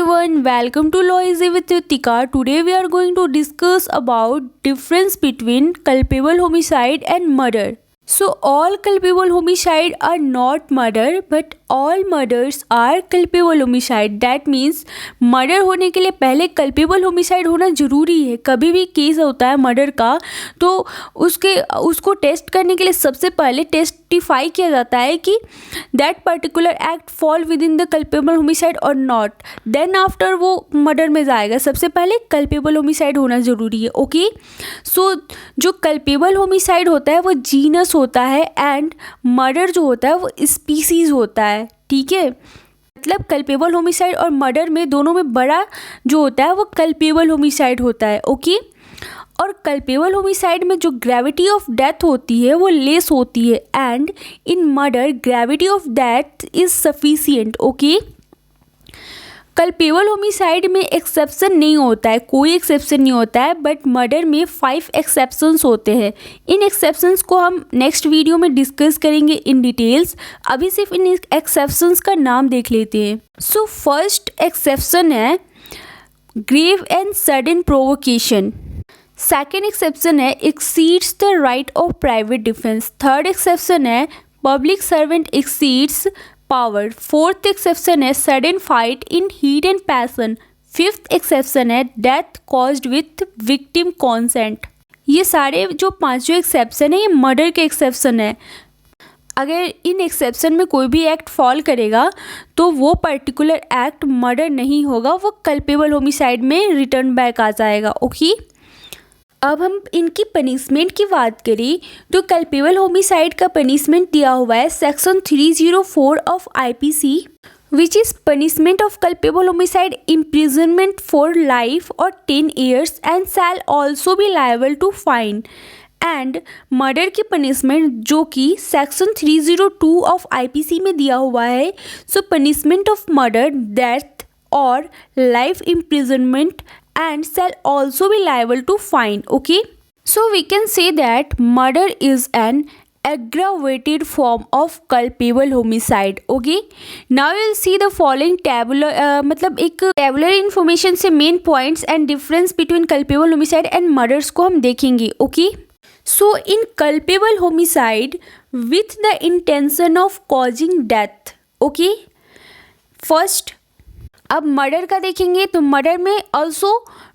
everyone, welcome to Law Easy with Yutika. Today we are going to discuss about difference between culpable homicide and murder. So all culpable homicide are not murder, but all murders are culpable homicide. That means murder होने के लिए पहले culpable homicide होना ज़रूरी है. कभी भी case होता है मर्डर का तो उसको टेस्ट करने के लिए सबसे पहले टेस्टिफाई किया जाता है कि that particular act fall with in the culpable homicide और नॉट. देन आफ्टर वो मर्डर में जाएगा. सबसे पहले कल्पेबल होमिसाइड होना ज़रूरी है. ओके, सो जो कल्पेबल होमिसाइड होता है वो जीनस होता है एंड मर्डर जो होता है वो स्पीसीज होता है. ठीक है, मतलब कल्पेबल होमिसाइड और मर्डर में दोनों में बड़ा जो होता है वो कल्पेबल होमिसाइड होता है. ओके, और कल्पेबल होमिसाइड में जो ग्रेविटी ऑफ डेथ होती है वो लेस होती है and in murder gravity of death is sufficient. Okay, culpable homicide में एक्सेप्शन नहीं होता है, कोई एक्सेप्शन नहीं होता है, बट मर्डर में 5 एक्सेप्शंस होते हैं. इन एक्सेप्शंस को हम नेक्स्ट वीडियो में डिस्कस करेंगे इन डिटेल्स. अभी सिर्फ इन एक्सेप्शंस का नाम देख लेते हैं. सो फर्स्ट एक्सेप्शन है grave and sudden provocation. Second exception है exceeds the right of private defence. Third exception है public servant exceeds power. Fourth exception है sudden fight in heat and passion. Fifth exception है death caused with victim consent. ये सारे जो पांचों exception है ये मर्डर के एक्सेप्शन है. अगर इन एक्सेप्शन में कोई भी एक्ट फॉल करेगा तो वो पर्टिकुलर एक्ट मर्डर नहीं होगा, वो कल्पेबल होमिसाइड में रिटर्न बैक आ जाएगा. ओके, अब हम इनकी पनिशमेंट की बात करें तो कल्पेबल होमिसाइड का पनिशमेंट दिया हुआ है section 304 of IPC which is punishment of culpable homicide imprisonment for life और 10 years and shall also be liable to fine. And murder की पनिशमेंट जो कि सेक्शन 302 ऑफ आईपीसी में दिया हुआ है. सो पनिशमेंट ऑफ मर्डर डेथ और life imprisonment and shall also be liable to fine. Okay, so we can say that murder is an aggravated form of culpable homicide. Okay, now you'll see the following मतलब एक tabular information से main points and difference between culpable homicide and murders को हम देखेंगे. Okay, so in culpable homicide with the intention of causing death. Okay, first अब murder का देखेंगे तो मर्डर में also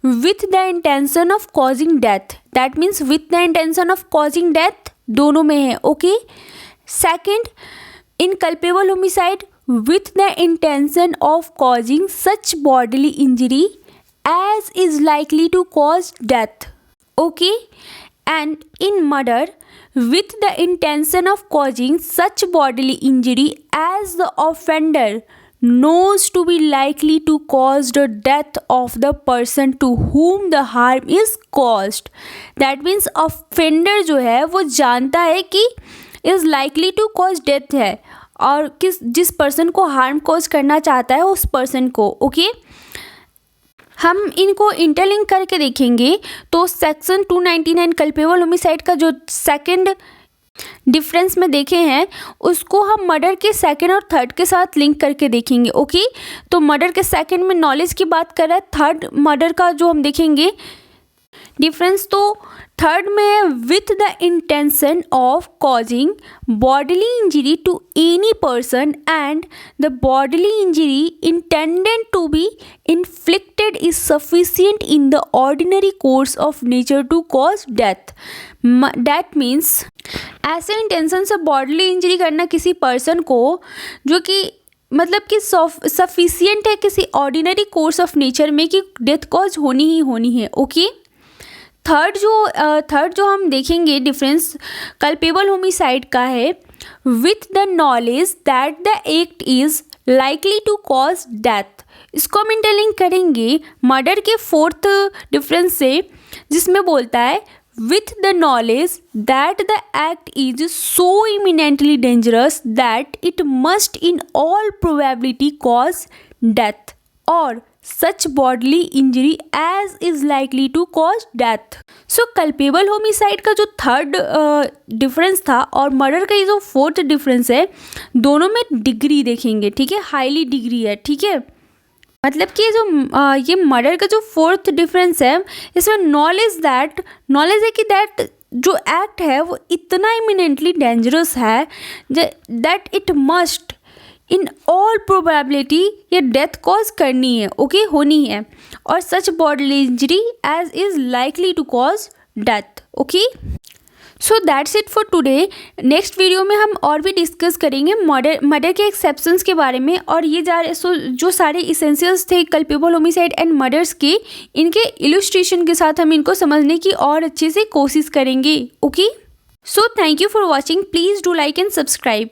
with the intention of causing death. That means with the intention of causing death दोनों में है. Okay, second in culpable homicide with the intention of causing such bodily injury as is likely to cause death. Okay, and in murder with the intention of causing such bodily injury as the offender knows to be likely to cause the death of the person to whom the harm is caused. That means offender जो है वो जानता है कि is likely to cause death है और जिस person को हार्म कॉज करना चाहता है उस पर्सन को. ओके, हम इनको इंटरलिंक करके देखेंगे तो सेक्शन 299 कल्पेबल होमिसाइड का जो सेकंड डिफरेंस में देखे हैं उसको हम मर्डर के सेकंड और थर्ड के साथ लिंक करके देखेंगे. ओके, तो मर्डर के सेकंड में नॉलेज की बात कर रहा है, थर्ड मर्डर का जो हम देखेंगे डिफरेंस तो थर्ड में है with the intention of causing bodily injury to any person and the bodily injury intended to be inflicted is sufficient in the ordinary course of nature to cause death. That means ऐसे intention से bodily injury करना किसी person को जो कि मतलब कि sufficient है किसी ऑर्डिनरी कोर्स ऑफ नेचर में कि डेथ कॉज होनी ही होनी है. ओके, थर्ड जो हम देखेंगे डिफरेंस कल्पेबल होमिसाइड का है with the knowledge that the act is likely to cause death. इसको हम इंटरलिंक करेंगे मर्डर के फोर्थ डिफरेंस से जिसमें बोलता है with the knowledge that the act is so imminently dangerous that it must in all probability cause death or such bodily injury as is likely to cause death. So culpable homicide का जो third difference था और murder का ये जो fourth difference है दोनों में डिग्री देखेंगे. ठीक है, हाईली डिग्री है. ठीक है, मतलब कि ये मर्डर का जो फोर्थ डिफरेंस है इसमें नॉलेज है कि दैट जो एक्ट है वो इतना इमिनेंटली डेंजरस है that it must in all probability ये डेथ कॉज करनी है, ओके, होनी है, और such bodily injury as is likely to cause death, okay. So that's it for today. Next video में हम और भी डिस्कस करेंगे मर्डर के एक्सेप्शंस के बारे में, और ये जो सारे इसेंशियल्स थे कल्पेबल होमिसाइड एंड मर्डर्स के, इनके इलस्ट्रेशन के साथ हम इनको समझने की और अच्छे से कोशिश करेंगे, okay. So thank you for watching, please do like and subscribe.